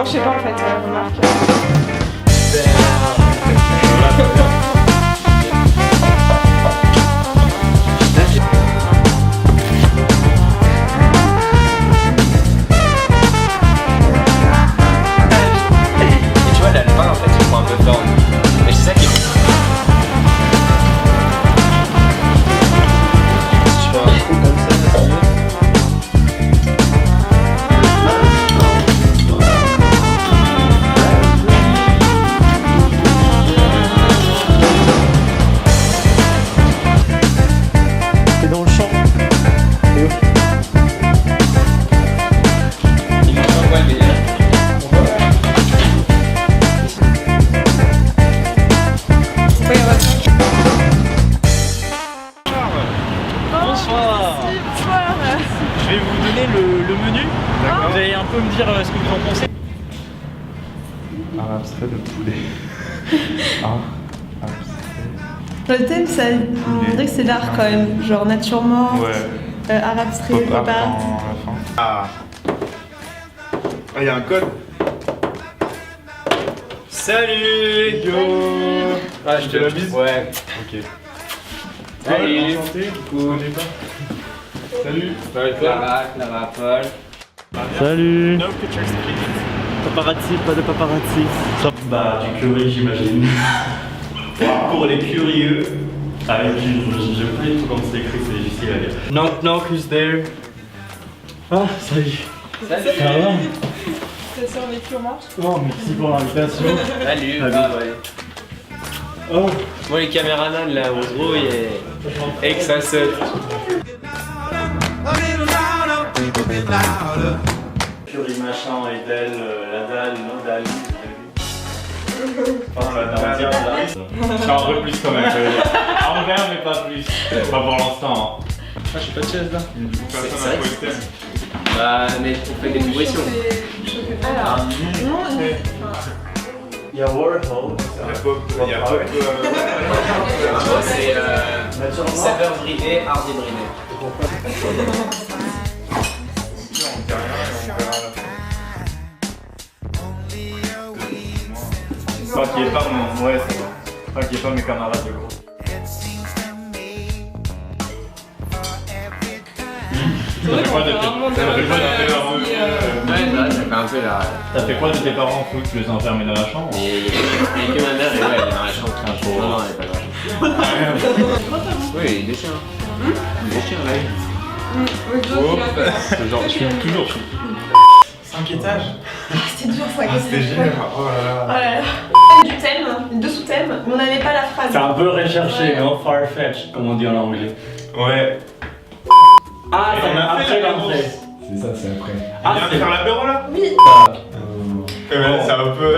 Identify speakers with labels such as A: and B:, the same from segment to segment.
A: Non, je sais pas en fait, remarque.
B: Tu vois, là, le vin en fait, il prend un peu de temps. Mais c'est ça qui est cool. Si tu fais un trou comme ça, c'est mieux.
C: T'es dans le champ.
B: Il manque un poil, mais
C: Bonsoir. Je vais vous donner le menu. Vous allez un peu me dire ce que vous en pensez.
D: Un abstrait de poulet. Un abstrait.
A: Le thème, ça, on dirait que c'est l'art quand même. Genre nature morte, art abstrait, pop art.
D: à la fin. Ah, il y a un code.
B: salut.
D: Yo.
B: Ah, je te
D: la bise.
B: Ouais.
D: Ok.
B: Salut.
D: Enchanté.
B: Cool.
D: Salut.
B: Clara, Paul.
C: Salut.
D: No pictures, please.
C: Paparazzi, pas de paparazzi. Bah, du curry, j'imagine. Pour les curieux. Avec je sais pas du tout comment c'est écrit, c'est difficile à lire.
B: Knock knock, who's there?
C: Ah, salut.
B: Salut.
C: Ça va?
A: T'as survécu en marche?
C: Oh, merci pour l'invitation.
B: Salut.
C: Salut.
B: Ah ouais.
C: Oh,
B: Moi les caméramans là, on se rouille et que ça saute.
C: curry machin, Edel, la dalle, no dalle. Oh, la dalle, là.
D: Un peu plus quand même, ça veut dire. En vert, mais pas plus. Pas pour l'instant. Hein. Ah, j'ai pas de chaise là. Du coup, personne
B: C'est
D: n'a
B: vrai
D: trouvé le thème.
B: Bah mais on fait des vibrations.
A: Alors,
C: Il y a Warhol.
D: Il y a pop. Il y a pop.
B: Moi c'est saveur bridée, art débridé.
D: Tant qu'il n'y ait pas mon. Ouais, c'est bon. Tant qu'il n'y ait pas mes camarades de groupe. Ça fait quoi de tes parents
B: Ouais, ça fait un peu la.
D: Ça fait quoi de tes parents en foot? Tu les as enfermés dans la chambre?
B: Il y a que ma mère et ouais, elle est dans la chambre qui est un peu. Non, elle est pas dans la chambre. Oui, il est des chiens. Des chiens là.
D: C'est genre, je filme toujours. 5 étages.
A: c'était dur ça.
D: C'était génial. Oh là là.
A: Ouais. Du thème, deux sous-thèmes, mais on n'avait pas la phrase.
C: C'est un peu recherché, non? Farfetch, comme on dit en anglais.
D: Ouais.
C: Ah,
D: Et
C: ça
D: on
C: m'a
D: a fait
C: après
D: la
C: l'entrée.
E: C'est ça, c'est après.
C: Ah,
D: On vient de faire l'apéro là?
A: Oui.
D: C'est un peu.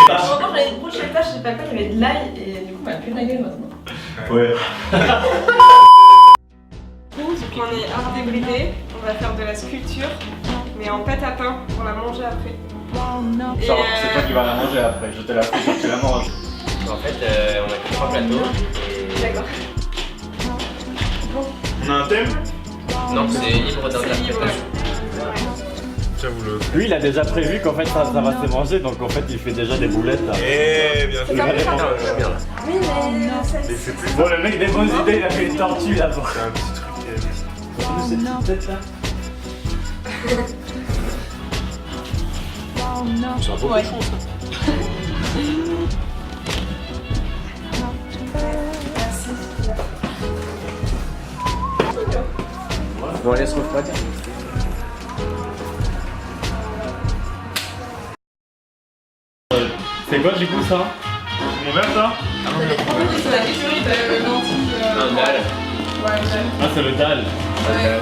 A: Pendant que j'avais une prochaine page, je sais pas quoi, il y avait de l'ail et du coup, on a plus la gueule maintenant.
D: Ouais.
A: On est art débridé, on va faire de la sculpture, mais en pâte à pain pour la manger après. Et
D: Genre, c'est toi qui vas la manger après. Je te la fais, tu la manges.
B: En fait, on a que 3 plateaux.
A: D'accord.
D: On a un thème?
B: Non, c'est libre d'interprétation.
D: J'avoue le.
C: Lui, il a déjà prévu qu'en fait ça va se manger, donc en fait il fait déjà des boulettes là.
D: Eh bien sûr.
A: Oui, mais ça,
D: Mais c'est plus.
C: Bon, le mec des bonnes idées, il a fait une tortue là pour.
D: C'est un petit truc.
C: Cette petite tête là.
D: C'est un beau
A: Ouais.
D: cochon ça.
B: Bon, allez, se refroidir.
C: C'est quoi du coup ça?
D: Mon verre ça?
A: c'est la théorie de lentilles.
B: Un dalle.
A: Ouais,
C: Ah, c'est le dalle.
A: ouais.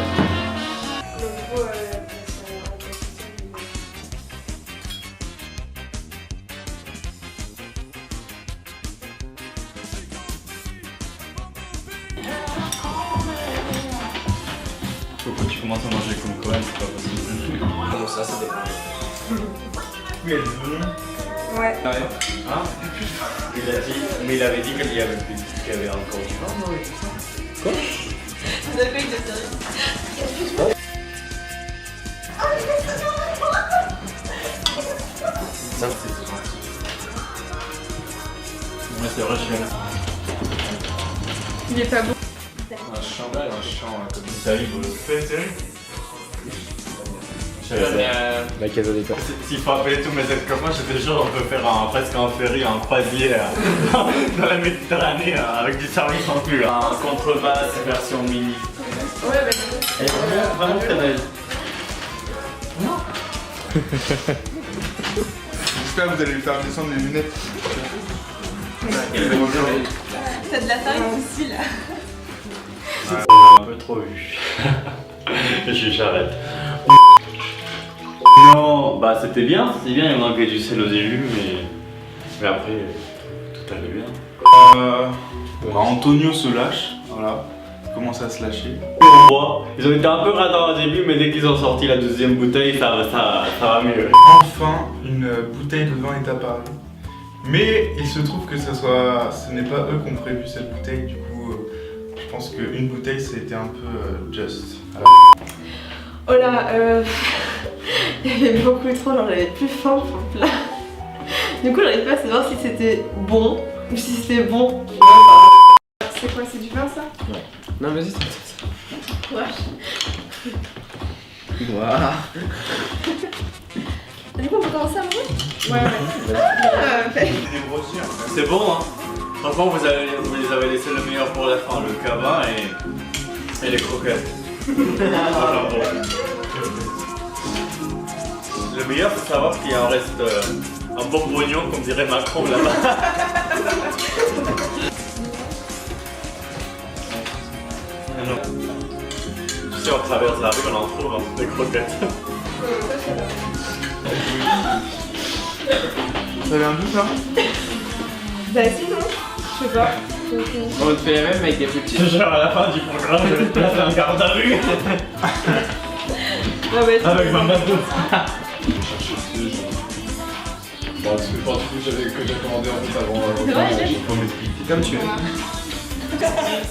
D: Faut que tu commences à manger comme Cohen, c'est pas possible.
B: Bon, ça dépend.
D: Oui, elle est venue.
A: Ouais.
D: Ah ouais. Hein?
C: Il a dit, mais il avait dit qu'il y avait plus, qu'il y avait encore du vin, non? Quoi?
A: Vous avez fait de série.
D: Ça, c'est gentil. Ouais, c'est vrai, je suis là.
A: Il est pas beau.
D: Un chant comme ça, il vaut le fait,
B: La Casa des Papel.
D: S'il faut appeler tous mes ex copains, j'étais sûr on peut faire presque un ferry, un croisière dans la Méditerranée avec du service inclus. Un contrebasse version mini.
A: Ouais, bah.
C: Elle est vraiment très belle.
E: J'espère que vous allez lui faire descendre les lunettes.
A: T'as de la taille aussi là.
C: Un peu trop vu. J'arrête. Non, bah c'était bien, il manquait du sel au début, mais après, tout allait bien.
E: Antonio se lâche, voilà. Il commence à se lâcher.
C: On voit, ils ont été un peu radars au début, mais dès qu'ils ont sorti la deuxième bouteille, ça va mieux.
E: Enfin, une bouteille de vin est apparue. Mais il se trouve que ce n'est pas eux qui ont prévu cette bouteille, du coup, je pense qu'une bouteille, ça a été un peu juste.
A: Oh là, il y avait beaucoup trop, genre j'avais plus faim pour le plat. Du coup, j'arrivais pas à savoir si c'était bon ou si c'était bon. C'est quoi, c'est du vin ça?
B: Ouais. Non, vas-y, c'est ça.
A: Ouais.
B: Waouh.
A: Du coup, on peut commencer à manger? Ouais.
C: C'est bon, hein. Franchement, vous les avez laissé le meilleur pour la fin, le cabas et les croquettes. Le meilleur, c'est savoir qu'il en reste un bon pognon, comme dirait Macron là-bas. Tu sais, on traverse la rue, on en trouve des croquettes.
E: Ça vient d'où ça?
A: Bah si, non? Je sais pas.
B: On te fait la même avec des plus petits.
C: Genre à la fin du programme, je vais te placer un garde à vue. Avec ma bateau.
E: Bon, parce que je pense que j'avais commandé en fait avant.
A: C'est vrai, j'ai.
E: Faut m'expliquer.
B: C'est comme tu veux.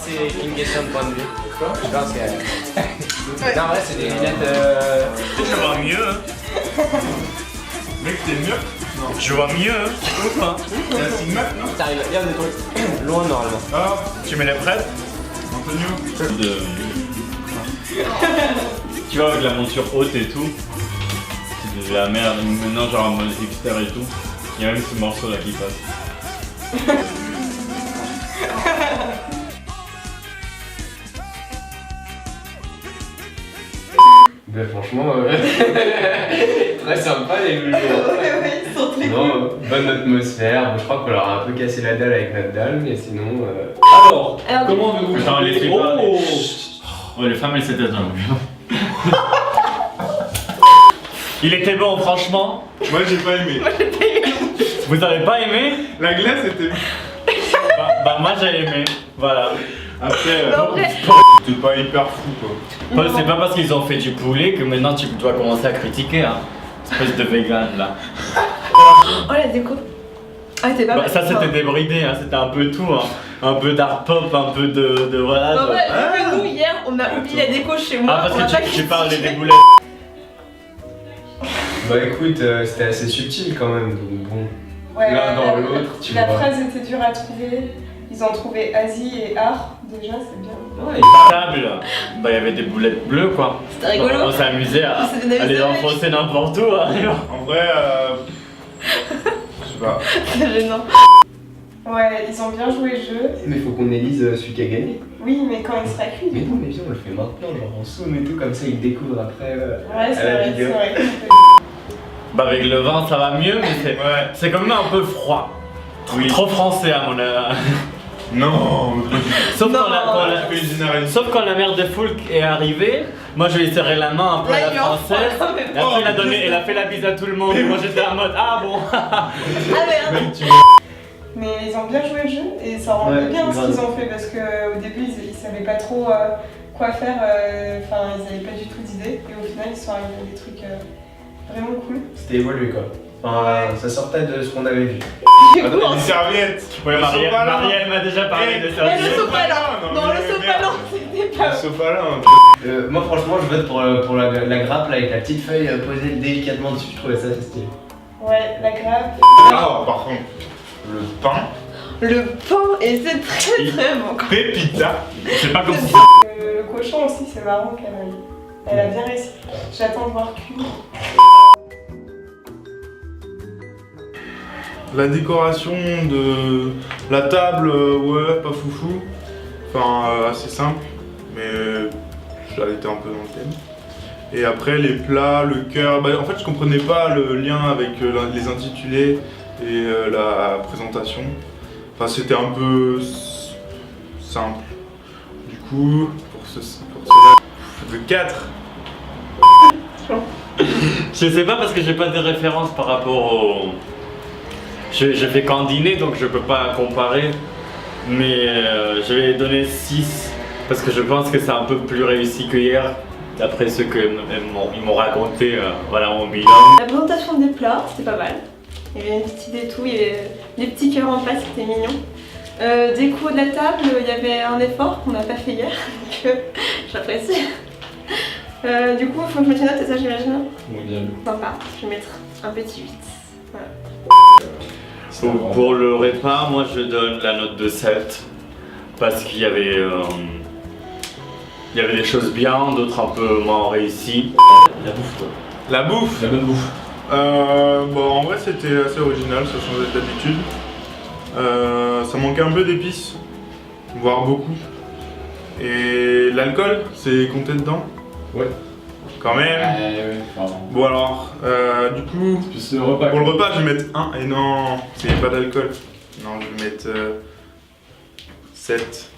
B: C'est une question de point de vue. Quoi? Je pense que. Non, ouais, c'est des lunettes.
C: Je vois mieux. Hein.
E: Mec, t'es mieux? Non.
C: Je vois mieux. Hein.
E: C'est un Sigma, non?
B: T'arrives bien des trucs loin normalement.
E: Ah,
C: Tu mets les prêtes?
E: Antonio.
C: Tu vois, avec la monture haute et tout, c'est de la merde. Maintenant, genre en mode hipster et tout, il y a même ce morceau là qui passe.
B: Ben franchement, très sympa les loulous.
A: Ouais, ils sont très cool.
B: Non, bonne atmosphère. Je crois qu'on leur a un peu cassé la dalle avec notre dalle, mais sinon.
C: Alors,
B: comment vous
C: attends, laissez parler. Oh, les femmes, elles s'étaient dans Il était bon, franchement.
E: Moi, j'ai pas aimé.
C: Vous avez pas aimé?
E: La glace était.
C: Bah moi j'ai aimé. Voilà. Après,
E: C'était pas hyper fou quoi.
C: c'est pas parce qu'ils ont fait du poulet que maintenant tu dois commencer à critiquer, hein. Espèce de vegan là.
A: Oh la déco. Ah, t'es pas
C: Bah,
A: mal.
C: ça c'était débridé, hein. C'était un peu tout, hein. Un peu d'art pop, un peu de voilà.
A: En
C: de-
A: vrai, vu que nous hier on a oublié la déco chez moi.
C: Ah
A: on a
C: parce
A: pas
C: que tu parles
A: critiqué.
C: des boulettes.
B: Bah écoute, c'était assez subtil quand même, donc bon.
A: Ouais,
B: L'un dans l'autre, tu
A: la
B: vois.
A: phrase était dure à trouver. Ils ont trouvé Asie et art. Déjà, c'est bien.
B: Ouais,
C: Table, bah il y avait des boulettes bleues quoi.
A: C'était rigolo.
C: On s'est amusé à les enfoncer n'importe où. Hein.
E: En vrai, je sais pas.
A: C'est gênant. Ouais, ils ont bien joué le jeu.
B: mais faut qu'on élise celui qui a gagné.
A: Oui, mais quand il sera cuit,
B: Mais
A: du
B: non,
A: coup.
B: mais viens, on le fait maintenant, genre on zoom et tout, comme ça ils découvrent après.
A: Ouais, c'est
B: à la
A: vrai,
B: vidéo.
A: c'est vrai.
C: Bah avec le vin ça va mieux, mais c'est quand même un peu froid. Trop français à mon avis.
E: Non,
C: Sauf,
A: Non.
C: sauf quand la mère de Foulk est arrivée, moi je lui ai serré la main un peu à
A: Là,
C: la
A: il lui en
C: française.
A: faut, mais
C: Et après elle a fait la bise à tout le monde. Et moi j'étais en mode ah bon.
A: Ah merde. Mais ils ont bien joué le jeu et ça rend
B: Ouais,
A: bien ce
B: grave.
A: qu'ils ont fait parce qu'au début ils savaient pas trop quoi faire, enfin ils avaient pas du tout d'idée et au final ils sont arrivés à des trucs vraiment cool.
B: C'était évolué quoi. Enfin, ça sortait de ce qu'on avait vu.
A: Du coup,
E: Une serviette.
C: Ouais,
E: Le
C: Marielle
E: sopalin.
C: m'a déjà parlé de ça.
A: mais le
E: c'est
A: sopalin,
E: pas-
A: non
E: non,
A: le
E: mais
A: sopalin c'était pas.
E: Le sopalin.
B: Moi franchement je vote pour la grappe là, avec la petite feuille posée délicatement dessus, je trouvais ça stylé.
A: Ouais, la grappe.
E: Ah, par contre, le pain,
A: Le pain était très très bon.
E: pépita.
C: C'est pas comme ça.
A: Le cochon aussi, c'est marrant elle a bien réussi. J'attends de voir cuire.
E: La décoration de la table, ouais, pas foufou. Enfin, assez simple, mais j'avais été un peu dans le thème. Et après, les plats, le cœur. Bah, en fait, je comprenais pas le lien avec les intitulés et la présentation. Enfin, c'était un peu simple. Du coup, pour cela, de 4.
C: Je sais pas parce que j'ai pas de référence par rapport au. Je fais qu'en dîner donc je peux pas comparer. Mais je vais donner 6 parce que je pense que c'est un peu plus réussi que hier. D'après ce qu'ils m'ont raconté voilà, en bilan.
A: La présentation des plats, c'était pas mal. Il y avait une petite idée et tout, il y avait des petits cœurs en face, c'était mignon. Déco de la table, il y avait un effort qu'on n'a pas fait hier, donc j'apprécie. Du coup, il faut que je mette une note, c'est ça j'imagine?
B: Oui, bien.
A: Sympa, je vais mettre un petit 8. Voilà.
C: Pour le repas, moi je donne la note de 7 parce qu'il y avait des choses bien, d'autres un peu moins réussies.
B: La bouffe, quoi.
E: La bouffe.
B: La bonne bouffe.
E: Bon, en vrai, c'était assez original, ça changeait d'habitude. Ça manquait un peu d'épices, voire beaucoup. Et l'alcool, c'est compté dedans?
B: Ouais.
E: Quand même.
B: Ouais. Enfin,
E: Bon alors, du coup,
B: plus le repas.
E: pour le repas, je vais mettre 1. Et non, il n'y a pas d'alcool. Non, je vais mettre 7.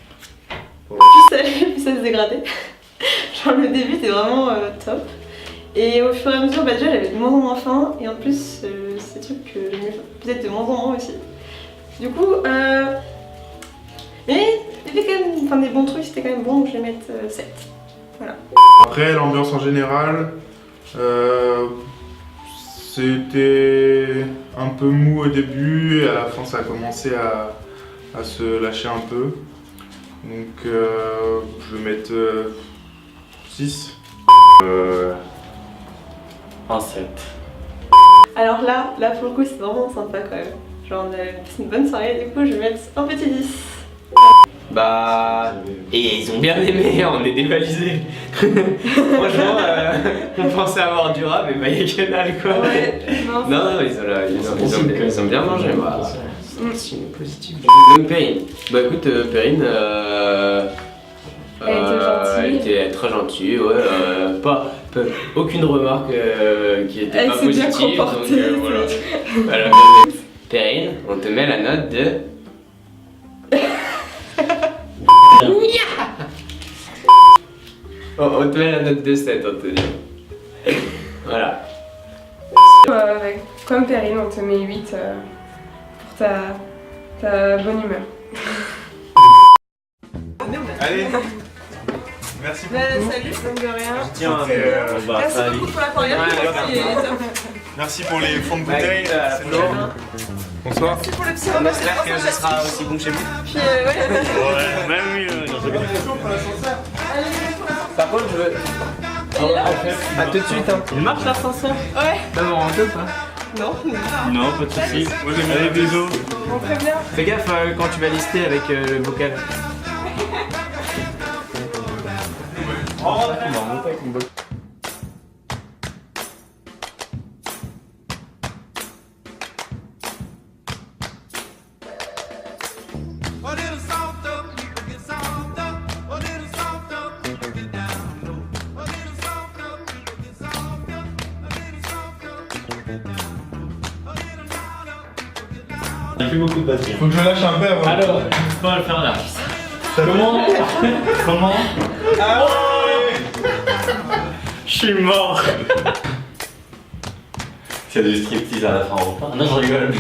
A: Plus ça allait, plus ça se dégradait. Genre le début était vraiment top. Et au fur et à mesure, bah déjà j'avais de moins en moins faim. Et en plus, c'est des trucs que j'aimais peut-être de moins en moins aussi. Du coup, mais il y avait quand même des bons trucs, c'était quand même bon, donc je vais mettre 7. Voilà.
E: Après, l'ambiance en général, c'était un peu mou au début et à la fin ça a commencé à se lâcher un peu. Donc je vais mettre 6.
C: Un 7.
A: Alors là pour le coup, c'est vraiment sympa quand même. Genre on a passé une bonne soirée, du coup je vais mettre un petit 10.
B: Bah. Et ils ont bien aimé, on est dévalisés. Franchement, on pensait avoir du rap, mais bah y'a que dalle quoi.
A: Ouais, non,
B: Non, ils ont bien mangé. Bah, c'est une positive. Donc Perrine. Bah écoute, Perrine.
A: Elle était gentille.
B: Elle était très gentille, ouais. Aucune remarque qui était
A: Elle
B: pas
A: s'est bien
B: positive.
A: comportée,
B: Donc voilà. Elle a bien aimé. Perrine, on te met la note de. Oh, on te met la note de 7, Anthony. Voilà.
F: Comme Perrine, on te met 8 pour ta bonne humeur.
E: Allez, merci beaucoup.
A: Salut, de rien.
C: Tiens, on va
A: Merci
C: pas
A: beaucoup pour l'aquarium.
E: Merci pour les fonds de bouteille. C'est
B: Ouais.
E: énorme. Bonsoir.
A: Merci pour le petit
B: On
A: repas.
B: espère que ce sera aussi bon que chez vous.
A: Puis ouais.
C: Ouais, même mieux.
B: Par contre, je veux. À tout de suite, hein.
C: Il marche l'ascenseur?
A: Ouais.
B: Non, on rentre pas.
A: Non.
C: Non, pas de soucis.
E: Moi j'aime bien
C: Allez,
E: la
C: bisous.
A: Bon, très bien.
B: Fais gaffe quand tu vas lister avec le vocal.
C: Il n'y a plus beaucoup de batterie.
E: Faut que je me lâche un peu avant.
C: Alors, on va le faire là. Comment?
E: Ah ouais.
C: Je suis mort. C'est du striptease à la fin au repas. Non, je rigole.